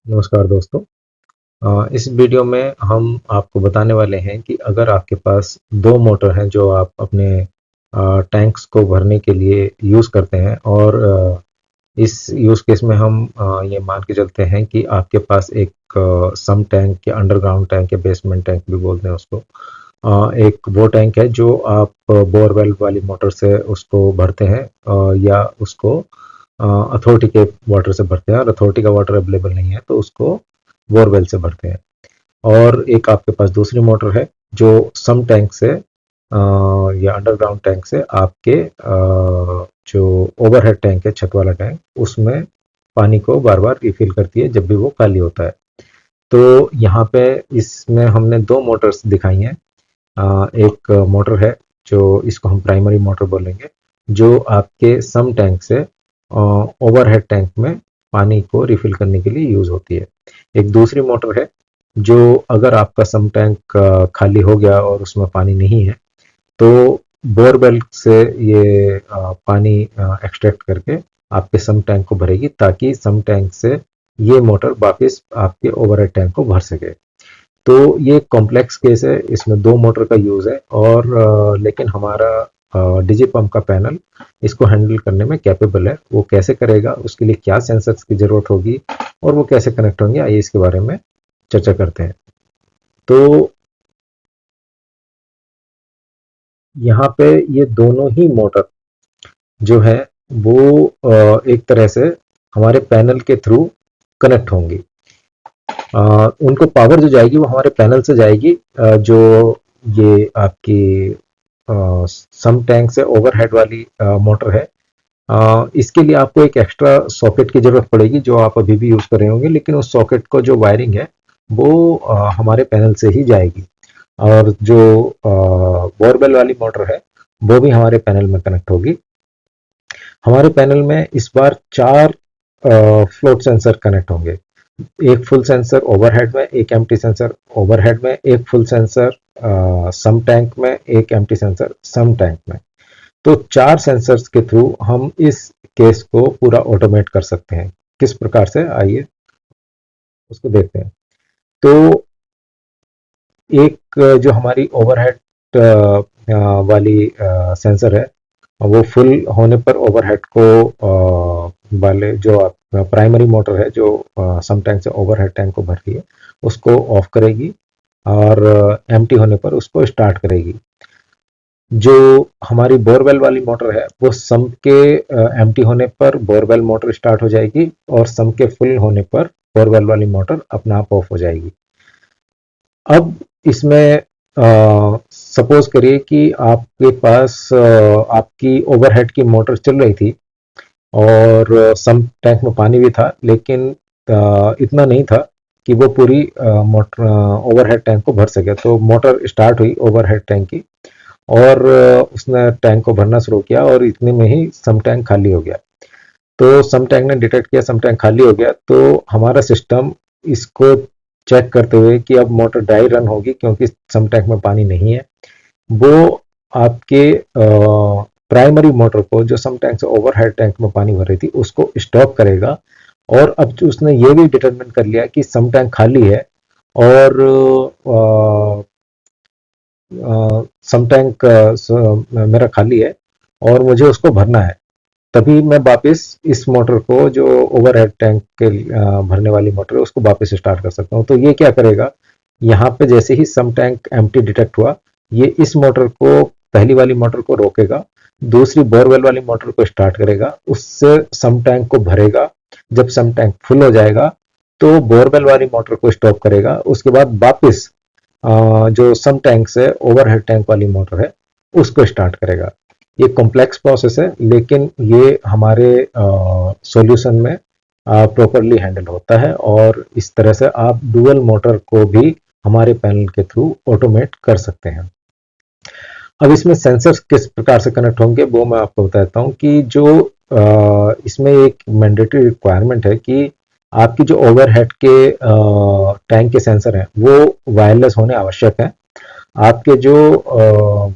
नमस्कार दोस्तों। इस वीडियो में हम आपको बताने वाले हैं कि अगर आपके पास दो मोटर हैं जो आप अपने टैंक्स को भरने के लिए यूज़ करते हैं और इस यूज़ केस में हम ये मान के चलते हैं कि आपके पास एक सम टैंक या अंडरग्राउंड टैंक या बेसमेंट टैंक भी बोलते हैं उसको। एक वो टैंक है जो आप बोरवेल वाली मोटर से उसको भरते हैं या उसको अथॉरिटी के वाटर से भरते हैं और अथॉरिटी का वाटर अवेलेबल नहीं है तो उसको बोरवेल से भरते हैं। और एक आपके पास दूसरी मोटर है जो सम टैंक से या अंडरग्राउंड टैंक से आपके जो ओवरहेड टैंक है, छत वाला टैंक, उसमें पानी को बार बार रिफिल करती है जब भी वो खाली होता है। तो यहाँ पे इसमें हमने दो मोटर्स दिखाई हैं। एक मोटर है जो इसको हम प्राइमरी मोटर बोलेंगे, जो आपके सम टैंक से ओवरहेड टैंक में पानी को रिफिल करने के लिए यूज होती है। एक दूसरी मोटर है जो अगर आपका सम टैंक खाली हो गया और उसमें पानी नहीं है तो बोरवेल से ये पानी एक्सट्रैक्ट करके आपके सम टैंक को भरेगी ताकि सम टैंक से ये मोटर वापस आपके ओवरहेड टैंक को भर सके। तो ये कॉम्प्लेक्स केस है, इसमें दो मोटर का यूज है और लेकिन हमारा डिजी पंप का पैनल इसको हैंडल करने में कैपेबल है। वो कैसे करेगा, उसके लिए क्या सेंसर्स की जरूरत होगी और वो कैसे कनेक्ट होंगे, आइए इसके बारे में चर्चा करते हैं। तो यहाँ पे ये दोनों ही मोटर जो है वो एक तरह से हमारे पैनल के थ्रू कनेक्ट होंगी। उनको पावर जो जाएगी वो हमारे पैनल से जाएगी, जो ये आपकी सम टैंक से ओवरहेड वाली मोटर है। इसके लिए आपको एक एक्स्ट्रा सॉकेट की ज़रूरत पड़ेगी जो आप अभी भी यूज़ कर रहे होंगे, लेकिन उस सॉकेट को जो वायरिंग है वो हमारे पैनल से ही जाएगी। और जो बोरवेल वाली मोटर है वो भी हमारे पैनल में कनेक्ट होगी। हमारे पैनल में इस बार चार फ्लोट सेंसर कनेक्ट होंगे। एक फुल सेंसर ओवरहेड में, एक एम्प्टी सेंसर ओवरहेड में, एक फुल सेंसर सम टैंक में, एक एम्प्टी सेंसर सम टैंक में। तो चार सेंसर्स के थ्रू हम इस केस को पूरा ऑटोमेट कर सकते हैं। किस प्रकार से, आइए उसको देखते हैं। तो एक जो हमारी ओवरहेड वाली सेंसर है वो फुल होने पर ओवरहेड को वाले जो प्राइमरी मोटर है जो सम टैंक से ओवरहेड टैंक को भर रही है उसको ऑफ करेगी और एम्प्टी होने पर उसको स्टार्ट करेगी। जो हमारी बोरवेल वाली मोटर है वो सम के एम्प्टी होने पर बोरवेल मोटर स्टार्ट हो जाएगी और सम के फुल होने पर बोरवेल वाली मोटर अपने आप ऑफ हो जाएगी। अब इसमें सपोज करिए कि आपके पास आपकी ओवरहेड की मोटर चल रही थी और सम टैंक में पानी भी था, लेकिन इतना नहीं था कि वो पूरी मोटर ओवरहेड टैंक को भर सके। तो मोटर स्टार्ट हुई ओवरहेड टैंक की और उसने टैंक को भरना शुरू किया और इतने में ही सम टैंक खाली हो गया। तो सम टैंक ने डिटेक्ट किया सम टैंक खाली हो गया, तो हमारा सिस्टम इसको चेक करते हुए कि अब मोटर ड्राई रन होगी क्योंकि सम टैंक में पानी नहीं है, वो आपके प्राइमरी मोटर को जो सम टैंक से ओवरहेड टैंक में पानी भर रही थी उसको स्टॉप करेगा। और अब उसने ये भी डिटरमिन कर लिया कि सम टैंक खाली है और सम टैंक मेरा खाली है और मुझे उसको भरना है। तभी मैं वापस इस मोटर को जो ओवरहेड टैंक के भरने वाली मोटर है उसको वापस स्टार्ट कर सकता हूँ। तो ये क्या करेगा, यहाँ पे जैसे ही सम टैंक एम्प्टी डिटेक्ट हुआ, ये इस मोटर को, पहली वाली मोटर को रोकेगा, दूसरी बोरवेल वाली मोटर को स्टार्ट करेगा, उससे सम टैंक को भरेगा। जब सम टैंक फुल हो जाएगा तो बोरवेल वाली मोटर को स्टॉप करेगा। उसके बाद वापस जो सम टैंक से ओवरहेड टैंक वाली मोटर है उसको स्टार्ट करेगा। ये कॉम्प्लेक्स प्रोसेस है लेकिन ये हमारे सॉल्यूशन में प्रॉपरली हैंडल होता है और इस तरह से आप डुअल मोटर को भी हमारे पैनल के थ्रू ऑटोमेट कर सकते हैं। अब इसमें सेंसर्स किस प्रकार से कनेक्ट होंगे वो मैं आपको बताता हूँ कि जो इसमें एक मैंडेटरी रिक्वायरमेंट है कि आपकी जो ओवरहेड के टैंक के सेंसर हैं वो वायरलेस होने आवश्यक हैं। आपके जो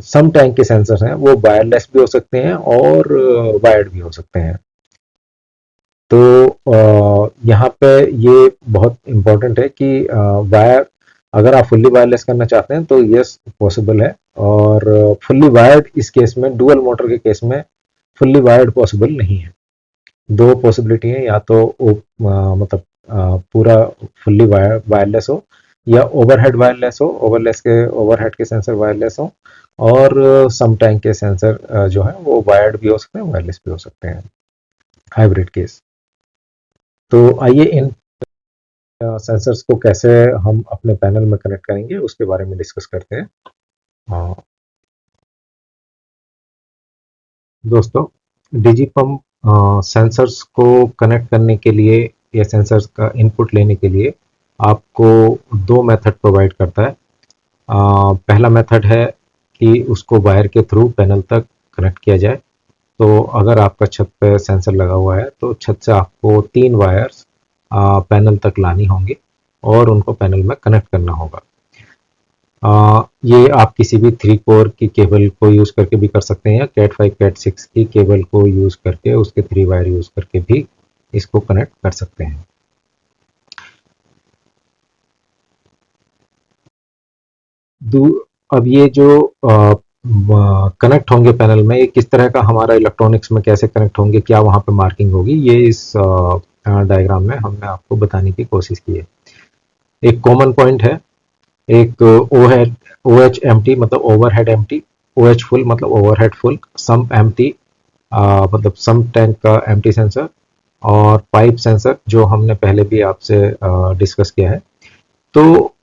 सम टैंक के सेंसर हैं वो वायरलेस भी हो सकते हैं और वायर्ड भी हो सकते हैं। तो यहाँ पे ये बहुत इम्पोर्टेंट है कि वायर, अगर आप फुल्ली वायरलेस करना चाहते हैं तो यस पॉसिबल है, और फुल्ली वायर्ड इस केस में, डुअल मोटर के केस में फुल्ली वायर्ड पॉसिबल नहीं है। दो पॉसिबिलिटी है, या तो मतलब पूरा फुल्ली वायरलेस हो, या ओवरहेड वायरलेस हो, ओवरहेड के सेंसर वायरलेस हो, और सम टैंक के सेंसर जो है वो वायर्ड भी हो सकते हैं, वायरलेस भी हो सकते हैं, हाइब्रिड केस। तो आइए इन सेंसर्स को कैसे हम अपने पैनल में कनेक्ट करेंगे उसके बारे में डिस्कस करते हैं। अ, दोस्तों, डिजीपम सेंसर्स को कनेक्ट करने के लिए या सेंसर्स का इनपुट लेने के लिए आपको दो मेथड प्रोवाइड करता है। पहला मेथड है कि उसको वायर के थ्रू पैनल तक कनेक्ट किया जाए। तो अगर आपका छत पे सेंसर लगा हुआ है तो छत से आपको 3 वायर्स पैनल तक लानी होंगी और उनको पैनल में कनेक्ट करना होगा। ये आप किसी भी 3 कोर की केबल को यूज़ करके भी कर सकते हैं, या कैट 5 कैट 6 की केबल को यूज़ करके, उसके 3 वायर यूज़ करके भी इसको कनेक्ट कर सकते हैं। अब ये जो कनेक्ट होंगे पैनल में, ये किस तरह का हमारा इलेक्ट्रॉनिक्स में कैसे कनेक्ट होंगे, क्या वहाँ पे मार्किंग होगी, ये इस डायग्राम में हमने आपको बताने की कोशिश की है। एक कॉमन पॉइंट है, एक O head, O H M T मतलब overhead M T, O H full मतलब overhead full, sump M T मतलब सम टैंक का एम टी सेंसर, और पाइप सेंसर जो हमने पहले भी आपसे डिस्कस किया है। तो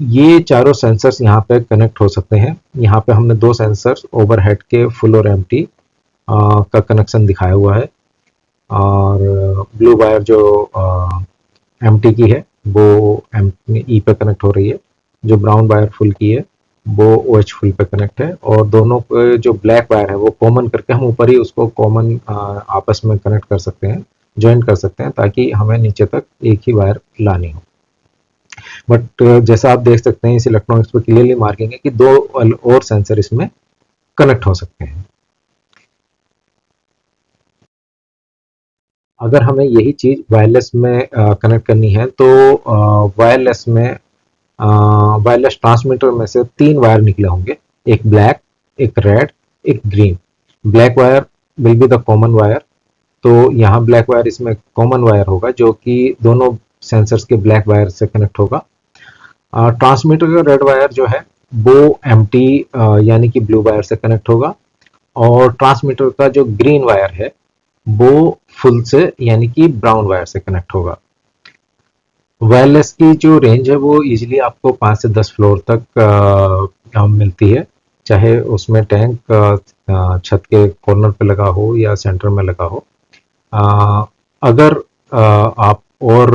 ये चारों सेंसर्स यहाँ पे कनेक्ट हो सकते हैं। यहाँ पे हमने दो सेंसर्स ओवरहेड के फुल और एम्प्टी का कनेक्शन दिखाया हुआ है, और ब्लू वायर जो एम्प्टी की है वो ई पे कनेक्ट हो रही है, जो ब्राउन वायर फुल की है वो ओ एच फुल पे कनेक्ट है, और दोनों के जो ब्लैक वायर है वो कॉमन करके हम ऊपर ही उसको कॉमन आपस में कनेक्ट कर सकते हैं, ज्वाइन कर सकते हैं, ताकि हमें नीचे तक एक ही वायर लानी हो। बट जैसा आप देख सकते हैं इस इलेक्ट्रॉनिक्स पर क्लियरली मार्किंग है कि दो और सेंसर इसमें कनेक्ट हो सकते हैं। अगर हमें यही चीज वायरलेस में कनेक्ट करनी है तो वायरलेस में वायरलेस ट्रांसमीटर में से 3 वायर निकले होंगे, एक ब्लैक, एक रेड, एक green. Black wire will be the common wire, तो यहाँ ब्लैक वायर इसमें कॉमन वायर होगा जो कि दोनों सेंसर्स के ब्लैक वायर से कनेक्ट होगा। ट्रांसमीटर का रेड वायर जो है वो एम्प्टी यानी कि ब्लू वायर से कनेक्ट होगा, और ट्रांसमीटर का जो ग्रीन वायर है वो फुल से यानी कि ब्राउन वायर से कनेक्ट होगा। वायरलेस की जो रेंज है वो इजीली आपको 5 से 10 फ्लोर तक मिलती है, चाहे उसमें टैंक छत के कॉर्नर पे लगा हो या सेंटर में लगा हो। अगर आप और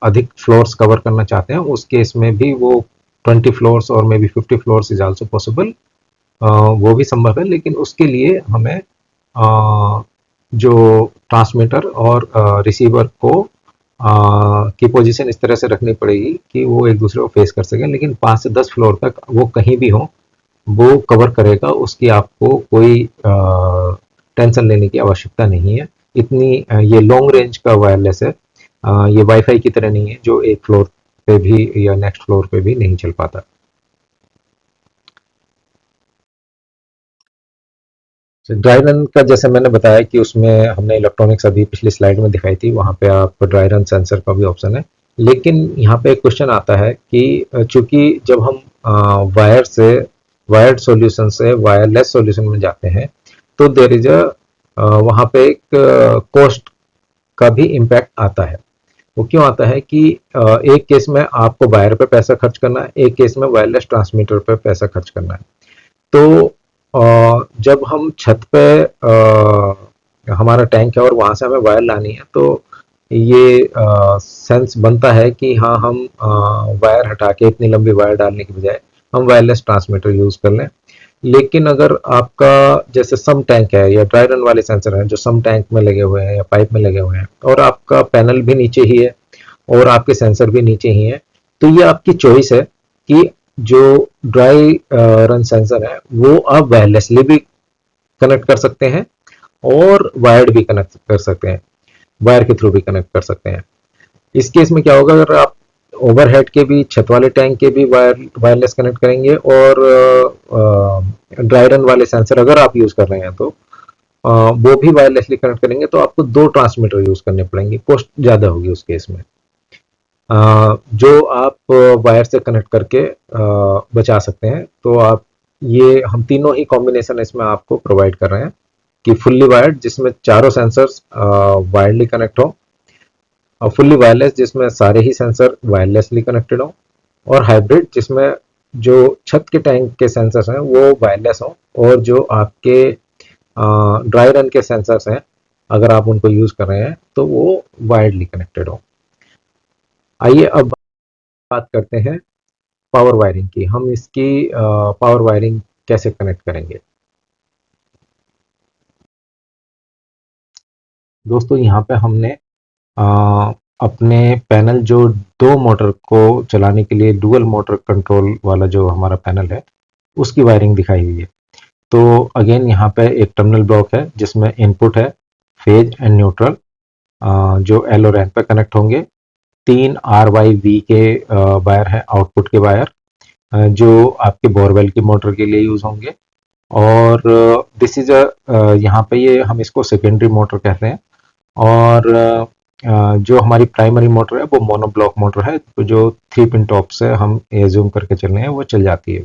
अधिक फ्लोर्स कवर करना चाहते हैं उस केस में भी वो 20 फ्लोर्स और may be 50 floors is also possible, वो भी संभव है, लेकिन उसके लिए हमें जो ट्रांसमीटर और रिसीवर को की पोजीशन इस तरह से रखनी पड़ेगी कि वो एक दूसरे को फेस कर सकें, लेकिन 5 से 10 फ्लोर तक वो कहीं भी हो वो कवर करेगा, उसकी आपको कोई टेंशन लेने की आवश्यकता नहीं है। इतनी ये लॉन्ग रेंज का वायरलेस है, ये वाईफाई की तरह नहीं है जो एक फ्लोर पे भी या नेक्स्ट फ्लोर पे भी नहीं चल पाता। ड्राई रन का जैसे मैंने बताया कि उसमें हमने इलेक्ट्रॉनिक्स अभी पिछली स्लाइड में दिखाई थी, वहाँ पे आप ड्राई रन सेंसर का भी ऑप्शन है। लेकिन यहाँ पे एक क्वेश्चन आता है कि चूंकि जब हम वायर से, वायर्ड सॉल्यूशन से वायरलेस सॉल्यूशन में जाते हैं तो देर इज अ वहाँ पे एक कॉस्ट का भी इम्पैक्ट आता है। वो क्यों आता है कि एक केस में आपको वायर पे पैसा खर्च करना है, एक केस में वायरलेस ट्रांसमीटर पे पैसा खर्च करना है। तो जब हम छत पे हमारा टैंक है और वहां से हमें वायर लानी है तो ये सेंस बनता है कि हाँ हम वायर हटा के इतनी लंबी वायर डालने की बजाय हम वायरलेस ट्रांसमीटर यूज कर लें। लेकिन अगर आपका जैसे सम टैंक है या ड्राई रन वाले सेंसर हैं जो सम टैंक में लगे हुए हैं या पाइप में लगे हुए हैं, और आपका पैनल भी नीचे ही है और आपके सेंसर भी नीचे ही हैं, तो ये आपकी चॉइस है कि जो ड्राई रन सेंसर है वो आप वायरलेसली भी कनेक्ट कर सकते हैं और वायर्ड भी कनेक्ट कर सकते हैं। वायर के थ्रू भी कनेक्ट कर सकते हैं। इस केस में क्या होगा, अगर आप ओवरहेड के भी, छत वाले टैंक के भी वायरलेस कनेक्ट करेंगे और ड्राई रन वाले सेंसर अगर आप यूज कर रहे हैं तो वो भी वायरलेसली कनेक्ट करेंगे, तो आपको दो ट्रांसमीटर यूज करने पड़ेंगे, कॉस्ट ज्यादा होगी उस केस में। जो आप वायर से कनेक्ट करके बचा सकते हैं, तो आप ये हम तीनों ही कॉम्बिनेशन इसमें आपको प्रोवाइड कर रहे हैं कि फुल्ली वायर्ड जिसमें चारों सेंसर्स वायरली कनेक्ट हो, और फुल्ली वायरलेस जिसमें सारे ही सेंसर वायरलेसली कनेक्टेड हो, और हाइब्रिड जिसमें जो छत के टैंक के सेंसर्स हैं वो वायरलेस हो, और जो आपके ड्राई रन के सेंसर्स हैं अगर आप उनको यूज कर रहे हैं तो वो वायर्डली कनेक्टेड हो। आइए अब बात करते हैं पावर वायरिंग की। हम इसकी पावर वायरिंग कैसे कनेक्ट करेंगे। दोस्तों यहाँ पे हमने अपने पैनल, जो दो मोटर को चलाने के लिए डुअल मोटर कंट्रोल वाला जो हमारा पैनल है, उसकी वायरिंग दिखाई हुई है। तो अगेन यहाँ पे एक टर्मिनल ब्लॉक है जिसमें इनपुट है, फेज एंड न्यूट्रल, जो एल और एन पे कनेक्ट होंगे। तीन आर वाई वी के वायर हैं, आउटपुट के वायर, जो आपके बोरवेल की मोटर के लिए यूज होंगे। और दिस इज अ यहाँ पे ये हम इसको सेकेंडरी मोटर कहते हैं। और जो हमारी प्राइमरी मोटर है वो मोनोब्लॉक मोटर है, तो जो 3 पिन टॉप से हम एज्यूम करके चल रहे हैं वो चल जाती है।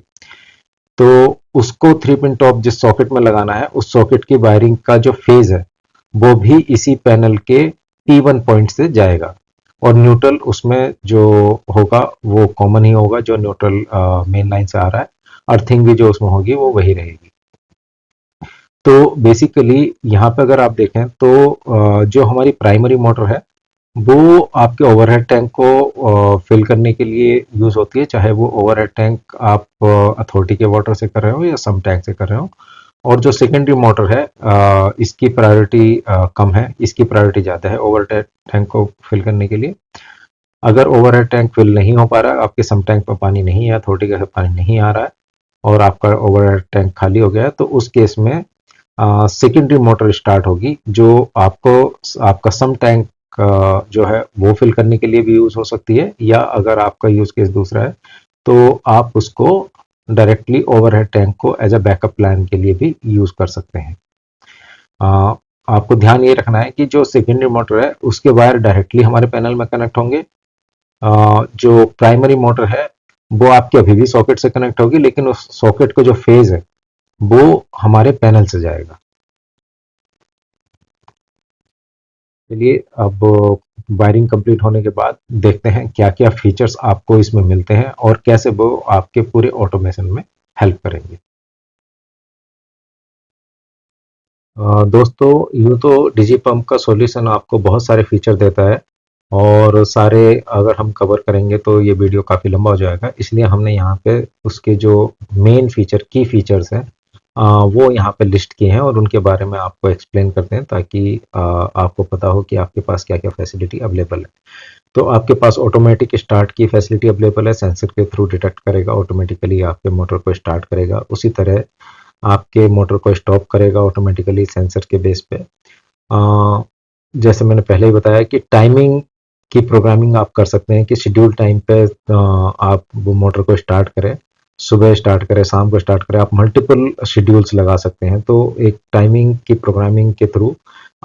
तो उसको 3 पिन टॉप जिस सॉकेट में लगाना है, उस सॉकेट की वायरिंग का जो फेज है वो भी इसी पैनल के P1 पॉइंट से जाएगा, और न्यूट्रल उसमें जो होगा वो कॉमन ही होगा, जो न्यूट्रल मेन लाइन से आ रहा है। अर्थिंग भी जो उसमें होगी वो वही रहेगी। तो बेसिकली यहाँ पे अगर आप देखें तो जो हमारी प्राइमरी मोटर है वो आपके ओवरहेड टैंक को फिल करने के लिए यूज होती है, चाहे वो ओवरहेड टैंक आप अथॉरिटी के वाटर से कर रहे हो या सम टैंक से कर रहे हो। और जो सेकेंडरी मोटर है इसकी प्रायोरिटी कम है, इसकी प्रायोरिटी ज़्यादा है ओवरहेड टैंक को फिल करने के लिए। अगर ओवरहेड टैंक फिल नहीं हो पा रहा है, आपके सम टैंक पर पानी नहीं है, अथॉरिटी का पानी नहीं आ रहा है और आपका ओवरहेड टैंक खाली हो गया है, तो उस केस में सेकेंडरी मोटर स्टार्ट होगी, जो आपको आपका सम टैंक जो है वो फिल करने के लिए भी यूज हो सकती है, या अगर आपका यूज केस दूसरा है तो आप उसको डायरेक्टली ओवरहेड टैंक को एज अ बैकअप प्लान के लिए भी यूज कर सकते हैं। आपको ध्यान ये रखना है कि जो सेकेंडरी मोटर है उसके वायर डायरेक्टली हमारे पैनल में कनेक्ट होंगे। जो प्राइमरी मोटर है वो आपके अभी भी सॉकेट से कनेक्ट होगी, लेकिन उस सॉकेट को जो फेज है वो हमारे पैनल से जाएगा। चलिए अब वायरिंग कंप्लीट होने के बाद देखते हैं क्या क्या फीचर्स आपको इसमें मिलते हैं और कैसे वो आपके पूरे ऑटोमेशन में हेल्प करेंगे। दोस्तों यूँ तो डिजी पंप का सॉल्यूशन आपको बहुत सारे फीचर देता है, और सारे अगर हम कवर करेंगे तो ये वीडियो काफ़ी लंबा हो जाएगा, इसलिए हमने यहाँ पे उसके जो मेन फीचर, की फीचर्स हैं, वो यहाँ पे लिस्ट किए हैं और उनके बारे में आपको एक्सप्लेन करते हैं, ताकि आपको पता हो कि आपके पास क्या क्या फैसिलिटी अवेलेबल है। तो आपके पास ऑटोमेटिक स्टार्ट की फैसिलिटी अवेलेबल है, सेंसर के थ्रू डिटेक्ट करेगा, ऑटोमेटिकली आपके मोटर को स्टार्ट करेगा, उसी तरह आपके मोटर को स्टॉप करेगा ऑटोमेटिकली सेंसर के बेस पे। जैसे मैंने पहले ही बताया कि टाइमिंग की प्रोग्रामिंग आप कर सकते हैं कि शेड्यूल टाइम पे आप वो मोटर को स्टार्ट करें, सुबह स्टार्ट करें, शाम को स्टार्ट करें, आप मल्टीपल शेड्यूल्स लगा सकते हैं। तो एक टाइमिंग की प्रोग्रामिंग के थ्रू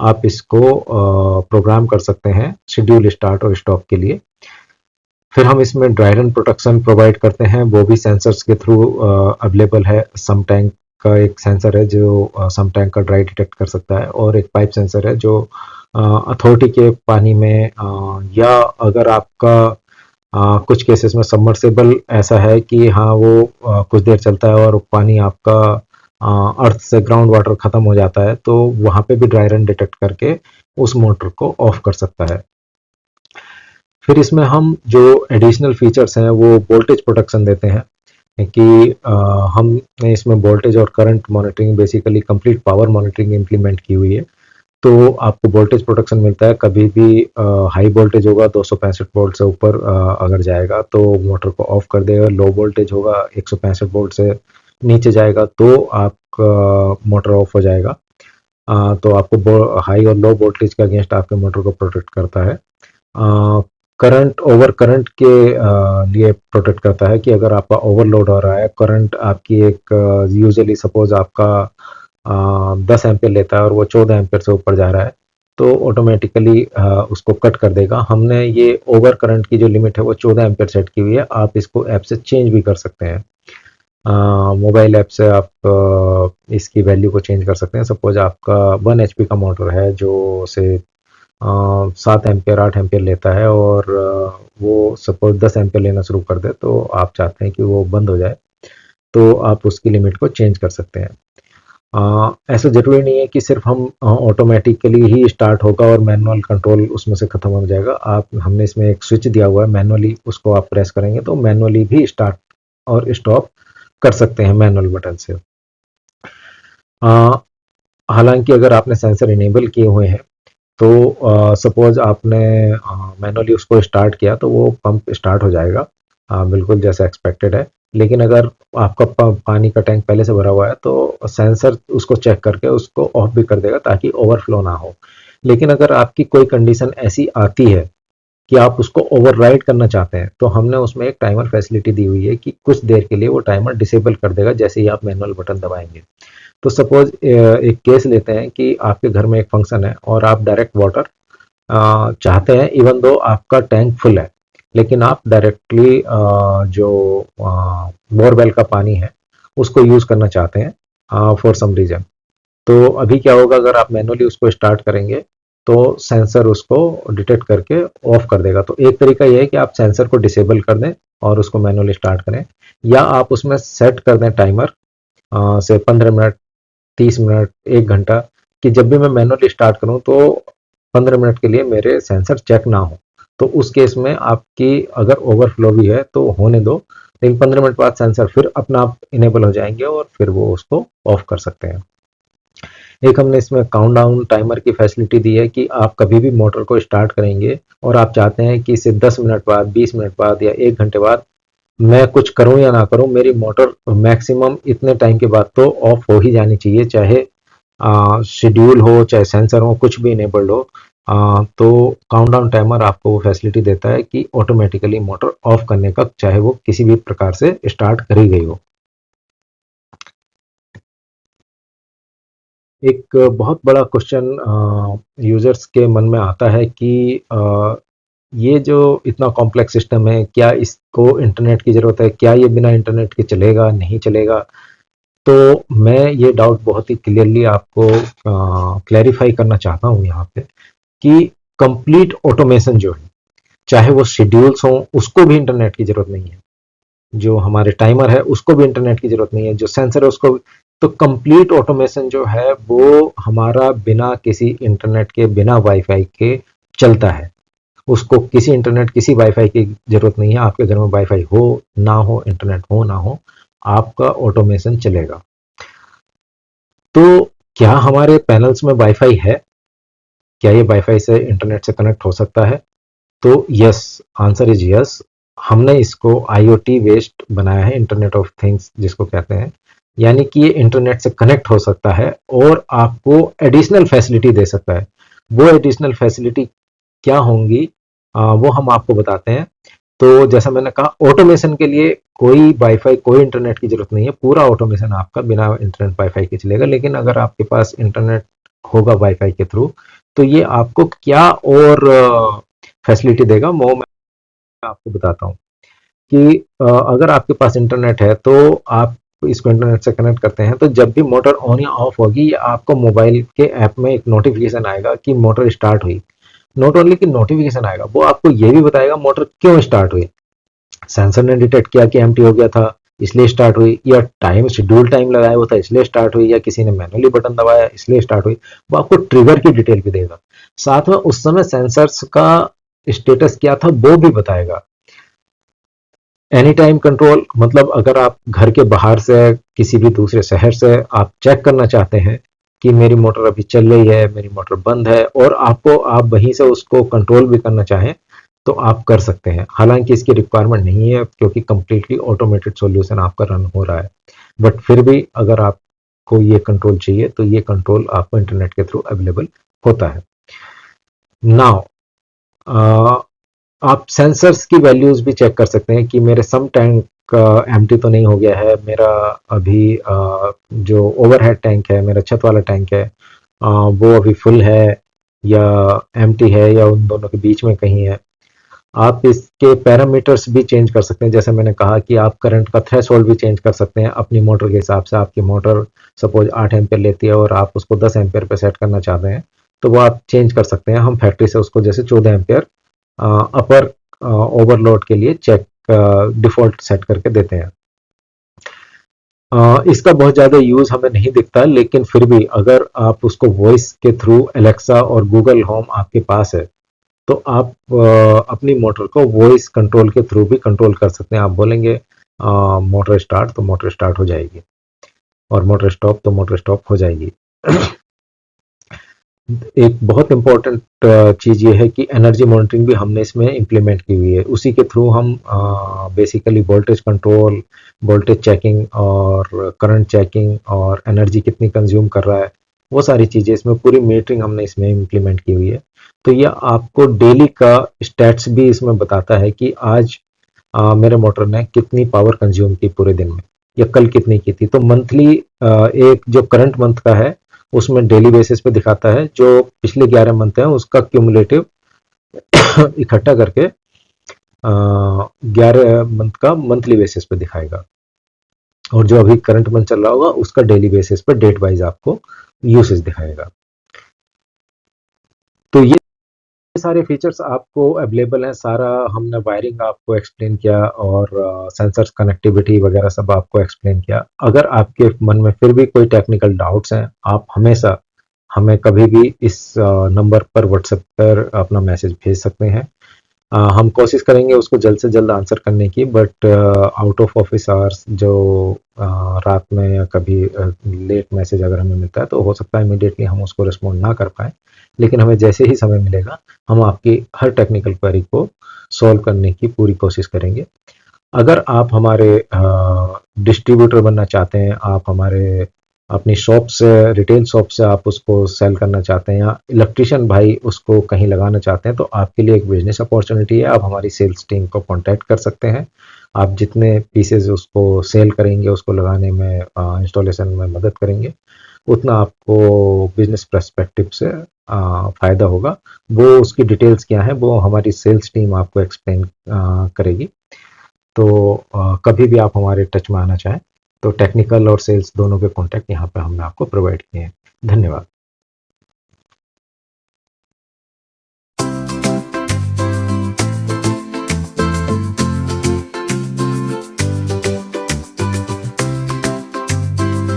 आप इसको प्रोग्राम कर सकते हैं शेड्यूल स्टार्ट और स्टॉप के लिए। फिर हम इसमें ड्राई रन प्रोटेक्शन प्रोवाइड करते हैं, वो भी सेंसर्स के थ्रू अवेलेबल है। सम टैंक का एक सेंसर है जो सम टैंक का ड्राई डिटेक्ट कर सकता है, और एक पाइप सेंसर है जो अथॉरिटी के पानी में या अगर आपका कुछ केसेस में सबमर्सिबल ऐसा है कि हाँ वो कुछ देर चलता है और पानी आपका अर्थ से ग्राउंड वाटर खत्म हो जाता है, तो वहाँ पे भी ड्राई रन डिटेक्ट करके उस मोटर को ऑफ कर सकता है। फिर इसमें हम जो एडिशनल फीचर्स हैं वो वोल्टेज प्रोटेक्शन देते हैं कि हमने इसमें वोल्टेज और current monitoring, basically complete power monitoring implement की हुई है। तो आपको वोल्टेज प्रोटेक्शन मिलता है, कभी भी हाई वोल्टेज होगा 265 वोल्ट से ऊपर अगर जाएगा तो मोटर को ऑफ कर देगा, लो वोल्टेज होगा 165 वोल्ट से नीचे जाएगा तो आपका मोटर ऑफ हो जाएगा। तो आपको हाई और लो वोल्टेज के अगेंस्ट आपके मोटर को प्रोटेक्ट करता है। करंट ओवर करंट के लिए प्रोटेक्ट करता है कि अगर आपका ओवरलोड हो रहा है, करंट आपकी एक यूजुअली सपोज आपका 10 एम्पीयर लेता है और वो 14 एम्पीयर से ऊपर जा रहा है, तो ऑटोमेटिकली उसको कट कर देगा। हमने ये ओवर करंट की जो लिमिट है वो 14 एम्पीयर सेट की हुई है। आप इसको ऐप से चेंज भी कर सकते हैं। मोबाइल ऐप से आप इसकी वैल्यू को चेंज कर सकते हैं। सपोज आपका 1 एचपी का मोटर है जो से 7 एम्पियर 8 एम्पियर लेता है और वो सपोज 10 एम्पियर लेना शुरू कर दे, तो आप चाहते हैं कि वो बंद हो जाए, तो आप उसकी लिमिट को चेंज कर सकते हैं। ऐसा ज़रूरी नहीं है कि सिर्फ हम ऑटोमेटिकली ही स्टार्ट होगा और मैनुअल कंट्रोल उसमें से ख़त्म हो जाएगा। आप हमने इसमें एक स्विच दिया हुआ है मैनुअली, उसको आप प्रेस करेंगे तो मैनुअली भी स्टार्ट और स्टॉप कर सकते हैं मैनुअल बटन से। हालांकि अगर आपने सेंसर इनेबल किए हुए हैं तो सपोज आपने मैनुअली उसको स्टार्ट किया तो वो पंप स्टार्ट हो जाएगा, बिल्कुल जैसा एक्सपेक्टेड है। लेकिन अगर आपका पानी का टैंक पहले से भरा हुआ है तो सेंसर उसको चेक करके उसको ऑफ भी कर देगा ताकि ओवरफ्लो ना हो। लेकिन अगर आपकी कोई कंडीशन ऐसी आती है कि आप उसको ओवरराइड करना चाहते हैं, तो हमने उसमें एक टाइमर फैसिलिटी दी हुई है कि कुछ देर के लिए वो टाइमर डिसेबल कर देगा जैसे ही आप मैनुअल बटन दबाएंगे। तो सपोज एक केस लेते हैं कि आपके घर में एक फंक्शन है और आप डायरेक्ट वाटर चाहते हैं, इवन दो आपका टैंक फुल है, लेकिन आप डायरेक्टली जो बोरवेल का पानी है उसको यूज करना चाहते हैं फॉर सम रीजन। तो अभी क्या होगा, अगर आप मैनुअली उसको स्टार्ट करेंगे तो सेंसर उसको डिटेक्ट करके ऑफ कर देगा। तो एक तरीका यह है कि आप सेंसर को डिसेबल कर दें और उसको मैनुअली स्टार्ट करें, या आप उसमें सेट कर दें टाइमर से 15 मिनट, 30 मिनट, 1 घंटा, कि जब भी मैं मैनुअली स्टार्ट करूं तो 15 मिनट के लिए मेरे सेंसर चेक ना हो। तो उस केस में आपकी अगर ओवरफ्लो भी है तो होने दो, लेकिन 15 मिनट बाद सेंसर फिर अपना आप इनेबल हो जाएंगे और फिर वो उसको ऑफ कर सकते हैं। एक हमने इसमें काउंट डाउन टाइमर की फैसिलिटी दी है कि आप कभी भी मोटर को स्टार्ट करेंगे और आप चाहते हैं कि इसे 10 मिनट बाद, 20 मिनट बाद या 1 घंटे बाद मैं कुछ करूं या ना करूं, मेरी मोटर मैक्सिमम इतने टाइम के बाद तो ऑफ हो ही जानी चाहिए, चाहे शेड्यूल हो चाहे सेंसर हो, कुछ भी इनेबल्ड हो। तो काउंटडाउन टाइमर आपको वो फैसिलिटी देता है कि ऑटोमेटिकली मोटर ऑफ करने का, चाहे वो किसी भी प्रकार से स्टार्ट करी गई हो। एक बहुत बड़ा क्वेश्चन यूजर्स के मन में आता है कि ये जो इतना कॉम्प्लेक्स सिस्टम है, क्या इसको इंटरनेट की ज़रूरत है? क्या ये बिना इंटरनेट के चलेगा, नहीं चलेगा? तो मैं ये डाउट बहुत ही क्लियरली आपको क्लैरिफाई करना चाहता हूँ यहाँ पे कि कंप्लीट ऑटोमेशन जो है, चाहे वो शेड्यूल्स हों, उसको भी इंटरनेट की ज़रूरत नहीं है। जो हमारे टाइमर है उसको भी इंटरनेट की ज़रूरत नहीं है, जो सेंसर है उसको भी। तो कंप्लीट ऑटोमेशन जो है वो हमारा बिना किसी इंटरनेट के, बिना वाईफाई के चलता है। उसको किसी इंटरनेट, किसी वाईफाई की ज़रूरत नहीं है। आपके घर में वाईफाई हो ना हो, इंटरनेट हो ना हो, आपका ऑटोमेशन चलेगा। तो क्या हमारे पैनल्स में वाईफाई है? क्या ये वाईफाई से इंटरनेट से कनेक्ट हो सकता है? तो यस, आंसर इज यस। हमने इसको आईओटी बेस्ड बनाया है, इंटरनेट ऑफ थिंग्स जिसको कहते हैं, यानी कि ये इंटरनेट से कनेक्ट हो सकता है और आपको एडिशनल फैसिलिटी दे सकता है। वो एडिशनल फैसिलिटी क्या होंगी वो हम आपको बताते हैं। तो जैसा मैंने कहा, ऑटोमेशन के लिए कोई वाईफाई, कोई इंटरनेट की जरूरत नहीं है। पूरा ऑटोमेशन आपका बिना इंटरनेट वाईफाई के चलेगा। लेकिन अगर आपके पास इंटरनेट होगा वाईफाई के थ्रू, तो ये आपको क्या और फैसिलिटी देगा वो मैं आपको बताता हूँ। कि अगर आपके पास इंटरनेट है तो आप इसको इंटरनेट से कनेक्ट करते हैं, तो जब भी मोटर ऑन या ऑफ होगी, आपको मोबाइल के ऐप में एक नोटिफिकेशन आएगा कि मोटर स्टार्ट हुई। नॉट ओनली कि नोटिफिकेशन आएगा, वो आपको ये भी बताएगा मोटर क्यों स्टार्ट हुई। सेंसर ने डिटेक्ट किया कि एम्प्टी हो गया था इसलिए स्टार्ट हुई, या टाइम शेड्यूल टाइम लगाया हुआ था इसलिए स्टार्ट हुई, या किसी ने मैनुअली बटन दबाया इसलिए स्टार्ट हुई। वो आपको ट्रिगर की डिटेल भी देगा। साथ में उस समय सेंसर्स का स्टेटस क्या था वो भी बताएगा। एनी टाइम कंट्रोल, मतलब अगर आप घर के बाहर से, किसी भी दूसरे शहर से आप चेक करना चाहते हैं कि मेरी मोटर अभी चल रही है, मेरी मोटर बंद है, और आपको आप वहीं से उसको कंट्रोल भी करना चाहें तो आप कर सकते हैं। हालांकि इसकी रिक्वायरमेंट नहीं है क्योंकि कंप्लीटली ऑटोमेटेड सॉल्यूशन आपका रन हो रहा है। बट फिर भी अगर आप आपको ये कंट्रोल चाहिए तो ये कंट्रोल आपको इंटरनेट के थ्रू अवेलेबल होता है। नाउ आप सेंसर्स की वैल्यूज भी चेक कर सकते हैं कि मेरे सम टैंक एम्प्टी तो नहीं हो गया है, मेरा अभी जो ओवरहेड टैंक है, मेरा छत वाला टैंक है, वो अभी फुल है या एम्प्टी है या उन दोनों के बीच में कहीं है। आप इसके पैरामीटर्स भी चेंज कर सकते हैं, जैसे मैंने कहा कि आप करंट का थ्रेशोल्ड भी चेंज कर सकते हैं अपनी मोटर के हिसाब से। आपकी मोटर सपोज 8 एम्पेयर लेती है और आप उसको 10 एम्पेयर पे सेट करना चाहते हैं तो वो आप चेंज कर सकते हैं। हम फैक्ट्री से उसको जैसे 14 एम्पेयर अपर ओवरलोड के लिए चेक डिफॉल्ट सेट करके देते हैं। इसका बहुत ज़्यादा यूज़ हमें नहीं दिखता, लेकिन फिर भी अगर आप उसको वॉइस के थ्रू एलेक्सा और गूगल होम आपके पास है तो आप अपनी मोटर को वॉइस कंट्रोल के थ्रू भी कंट्रोल कर सकते हैं। आप बोलेंगे मोटर स्टार्ट तो मोटर स्टार्ट हो जाएगी और मोटर स्टॉप तो मोटर स्टॉप हो जाएगी। एक बहुत इम्पोर्टेंट चीज़ ये है कि एनर्जी मॉनिटरिंग भी हमने इसमें इम्प्लीमेंट की हुई है। उसी के थ्रू हम basically voltage control, voltage checking और करंट चेकिंग और एनर्जी कितनी कंज्यूम कर रहा है, वो सारी चीज़ें इसमें पूरी मीटरिंग हमने इसमें इम्प्लीमेंट की हुई है। तो ये आपको डेली का स्टैट्स भी इसमें बताता है कि आज मेरे मोटर ने कितनी पावर कंज्यूम की पूरे दिन में या कल कितनी की थी। तो मंथली एक जो करंट मंथ का है उसमें डेली बेसिस पे दिखाता है, जो पिछले 11 मंथ हैं उसका क्यूमुलेटिव इकट्ठा करके 11 मंथ का मंथली बेसिस पे दिखाएगा और जो अभी करंट मंथ चल रहा होगा उसका डेली बेसिस पे डेट वाइज आपको यूसेज दिखाएगा। तो ये सारे फीचर्स आपको अवेलेबल हैं। सारा हमने वायरिंग आपको एक्सप्लेन किया और सेंसर्स कनेक्टिविटी वगैरह सब आपको एक्सप्लेन किया। अगर आपके मन में फिर भी कोई टेक्निकल डाउट्स हैं, आप हमेशा हमें कभी भी इस नंबर पर व्हाट्सएप पर अपना मैसेज भेज सकते हैं। हम कोशिश करेंगे उसको जल्द से जल्द आंसर करने की, but out of office hours जो रात में या कभी लेट मैसेज अगर हमें मिलता है तो हो सकता है इमीडिएटली हम उसको रिस्पॉन्ड ना कर पाएँ, लेकिन हमें जैसे ही समय मिलेगा हम आपकी हर टेक्निकल क्वेरी को सॉल्व करने की पूरी कोशिश करेंगे। अगर आप हमारे डिस्ट्रीब्यूटर बनना चाहते हैं, आप हमारे अपनी शॉप से, रिटेल शॉप से आप उसको सेल करना चाहते हैं या इलेक्ट्रिशियन भाई उसको कहीं लगाना चाहते हैं तो आपके लिए एक बिजनेस अपॉर्चुनिटी है। आप हमारी सेल्स टीम को कांटेक्ट कर सकते हैं। आप जितने पीसेज उसको सेल करेंगे, उसको लगाने में, इंस्टॉलेशन में मदद करेंगे, उतना आपको बिजनेस पर्सपेक्टिव से फ़ायदा होगा। वो उसकी डिटेल्स क्या हैं वो हमारी सेल्स टीम आपको एक्सप्लेन करेगी। तो कभी भी आप हमारे टच में आना चाहें तो टेक्निकल और सेल्स दोनों के कॉन्टैक्ट यहाँ पे हमने आपको प्रोवाइड किए हैं। धन्यवाद।